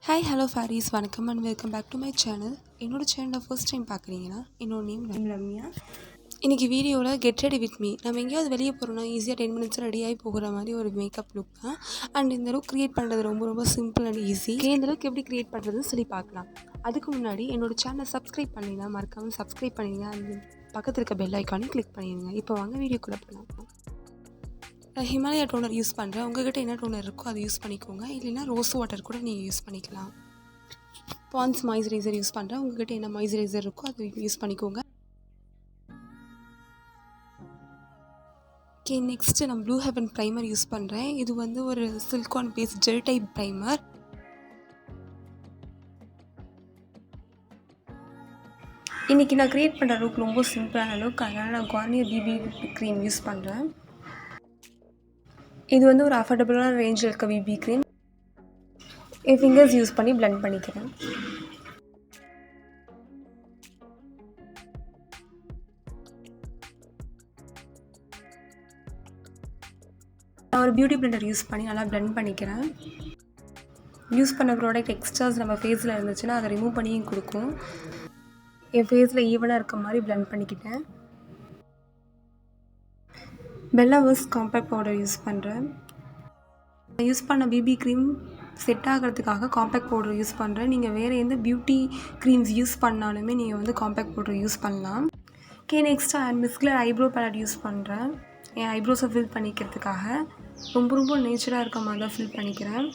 Hi, hello Fairies, welcome and welcome back to my channel. என்னோட சேனலை first time பார்க்குறீங்கன்னா என்னோட நேம் ரம்யா. இன்றைக்கி வீடியோவில் கெட் ரெடி வித் மீ. நம்ம எங்கேயாவது வெளியே போகிறோம்னா ஈஸியாக 10 மினிட்ஸ் ரெடியாகி போகிற மாதிரி ஒரு மேக்கப் லுக் தான். அண்ட் இந்த அளவுக்கு க்ரியேட் பண்ணுறது ரொம்ப சிம்பிள் அண்ட் ஈஸி. இந்த அளவுக்கு எப்படி க்ரியேட் பண்ணுறதுன்னு சொல்லி பார்க்கலாம். அதுக்கு முன்னாடி என்னோட சேனலை சப்ஸ்கிரைப் பண்ணிங்கன்னா மறக்காமல் சப்ஸ்கிரைப் பண்ணிடுங்க. அந்த பக்கத்தில் இருக்க பெல் ஐக்கானையும் கிளிக் பண்ணிடுங்க. இப்போ வாங்க வீடியோக்குள்ளே போகலாம். ஹிமாலயா டோனர் யூஸ் பண்ணுறேன். உங்கள்கிட்ட என்ன டோனர் இருக்கோ அதை யூஸ் பண்ணிக்கோங்க. இல்லைன்னா ரோஸ் வாட்டர் கூட நீங்கள் யூஸ் பண்ணிக்கலாம். பான்ஸ் மாய்ஸ்சரைசர் யூஸ் பண்ணுறேன். உங்கள்கிட்ட என்ன மாய்ஸ்சரைசர் இருக்கோ அதை யூஸ் பண்ணிக்கோங்க. ஓகே, நெக்ஸ்ட்டு நான் ப்ளூ ஹெவன் ப்ரைமர் யூஸ் பண்ணுறேன். இது வந்து ஒரு silicone base gel type primer. இன்றைக்கி நான் க்ரியேட் பண்ணுற லுக் ரொம்ப சிம்பிளான லுக். அதனால் நான் கார்னியர் பிபி க்ரீம் யூஸ் பண்ணுறேன். இது வந்து ஒரு அஃபோர்டபுளான ரேஞ்சில் இருக்க பிபி க்ரீம். என் ஃபிங்கர்ஸ் யூஸ் பண்ணி பிளெண்ட் பண்ணிக்கிறேன். நான் ஒரு பியூட்டி பிளெண்டர் யூஸ் பண்ணி நல்லா பிளெண்ட் பண்ணிக்கிறேன். யூஸ் பண்ண ப்ராடக்ட் எக்ஸ்ட்ராஸ் நம்ம ஃபேஸில் இருந்துச்சுன்னா அதை ரிமூவ் பண்ணியும் கொடுக்கும். என் ஃபேஸில் ஈவனாக இருக்க மாதிரி பிளெண்ட் பண்ணிக்கிட்டேன். பெல்லாவர்ஸ் காம்பேக்ட் பவுடர் யூஸ் பண்ணுறேன். யூஸ் பண்ண பிபி க்ரீம் செட் ஆகிறதுக்காக காம்பேக்ட் பவுடர் யூஸ் பண்ணுறேன். நீங்கள் வேறு எந்த பியூட்டி க்ரீம்ஸ் யூஸ் பண்ணாலுமே நீங்கள் வந்து காம்பேக்ட் பவுடர் யூஸ் பண்ணலாம். ஓகே, நெக்ஸ்ட்டு மிஸ்கிலர் ஐப்ரோ பேலட் யூஸ் பண்ணுறேன். என் ஐப்ரோஸை ஃபில் பண்ணிக்கிறதுக்காக ரொம்ப நேச்சராக இருக்க மாதிரி தான் ஃபில் பண்ணிக்கிறேன்.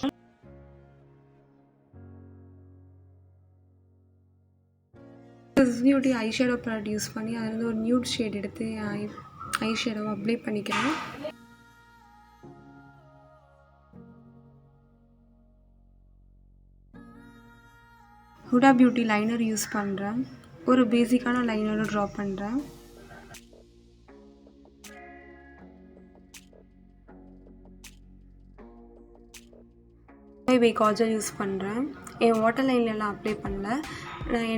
Beauty eye shadow ballot use பண்ணி அதில் ஒரு நியூட் ஷேட் எடுத்து ஐ ஷேடோ அப்ளை பண்ணிக்கிறேன். ஹுடா பியூட்டி லைனர் யூஸ் பண்ணுறேன். ஒரு பேசிக்கான லைனரை ட்ரா பண்ணுறேன். பை காஜல் யூஸ் பண்ணுறேன். என் வாட்டர் லைன்லலாம் அப்ளை பண்ணல. நான்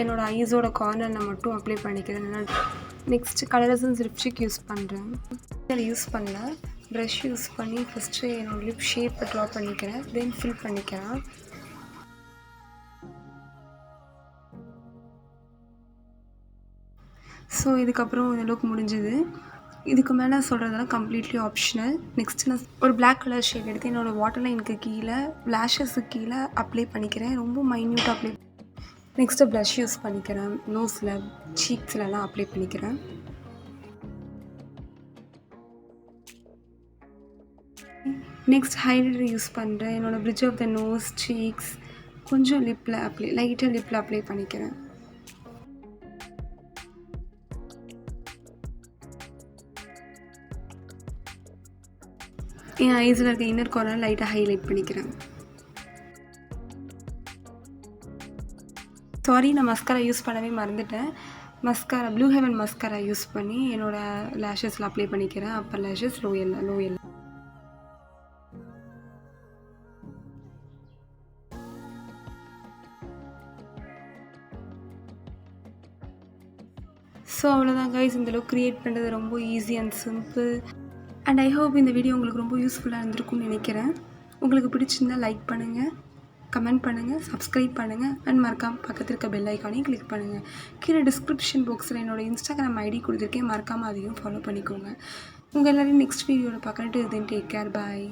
என்னோட ஐஸோட கார்னரில் மட்டும் அப்ளை பண்ணிக்கிறேன். நெக்ஸ்ட்டு கலர்சன்ஸ் லிப்ஸ்டிக் யூஸ் பண்ணுறேன். யூஸ் பண்ணல. ப்ரஷ் யூஸ் பண்ணி ஃபஸ்ட்டு என்னோடய லிப் ஷேப்பை ட்ரா பண்ணிக்கிறேன். தென் ஃபில் பண்ணிக்கிறேன். ஸோ இதுக்கப்புறம் இந்த லுக் முடிஞ்சுது. இதுக்கு மேலே சொல்கிறதெல்லாம் கம்ப்ளீட்லி ஆப்ஷனல். நெக்ஸ்ட்டு நான் ஒரு பிளாக் கலர் ஷேட் எடுத்து என்னோடய வாட்டர் லைனுக்கு கீழே லேஷஸுக்கு கீழே அப்ளை பண்ணிக்கிறேன். ரொம்ப மைன்யூட்டாக அப்ளை. நெக்ஸ்ட்டு ப்ளஷ் யூஸ் பண்ணிக்கிறேன். நோஸில் சீக்ஸ்லலாம் அப்ளை பண்ணிக்கிறேன். நெக்ஸ்ட் ஹைலைட்டர் யூஸ் பண்ணுறேன். என்னோடய bridge of the nose, cheeks, கொஞ்சம் லிப்பில் லைட்டாக லிப்பில் அப்ளை பண்ணிக்கிறேன். என் ஐஸில் இருக்க இன்னர் கார்னர் லைட்டாக ஹைலைட் பண்ணிக்கிறேன். சாரி, நான் மஸ்காரா யூஸ் பண்ணவே மறந்துட்டேன். Mascara blue heaven mascara use பண்ணி என்னோடய லேஷஸில் அப்ளை பண்ணிக்கிறேன். அப்பர் லேஷஸ், லோ எல்லாம். ஸோ அவ்வளோதான் கைஸ். இந்தளவுக்கு க்ரியேட் பண்ணுறது ரொம்ப easy and simple. And I hope இந்த வீடியோ உங்களுக்கு ரொம்ப யூஸ்ஃபுல்லாக இருந்திருக்கும்னு நினைக்கிறேன். உங்களுக்கு பிடிச்சிருந்தால் லைக் பண்ணுங்கள், கமெண்ட் பண்ணுங்கள், சப்ஸ்கிரைப் பண்ணுங்கள். அண்ட் மறக்காமல் பக்கத்தில் இருக்க பெல் ஐக்கானையும் கிளிக் பண்ணுங்கள். கீழே டிஸ்கிரிப்ஷன் பாக்ஸில் என்னோடய இன்ஸ்டாகிராம் ஐடி கொடுத்துருக்கேன். மறக்காமல் அதையும் ஃபாலோ பண்ணிக்கோங்க. உங்கள் எல்லோரையும் நெக்ஸ்ட் வீடியோவில் பார்க்குறேன். தென் டேக் கேர், பாய்.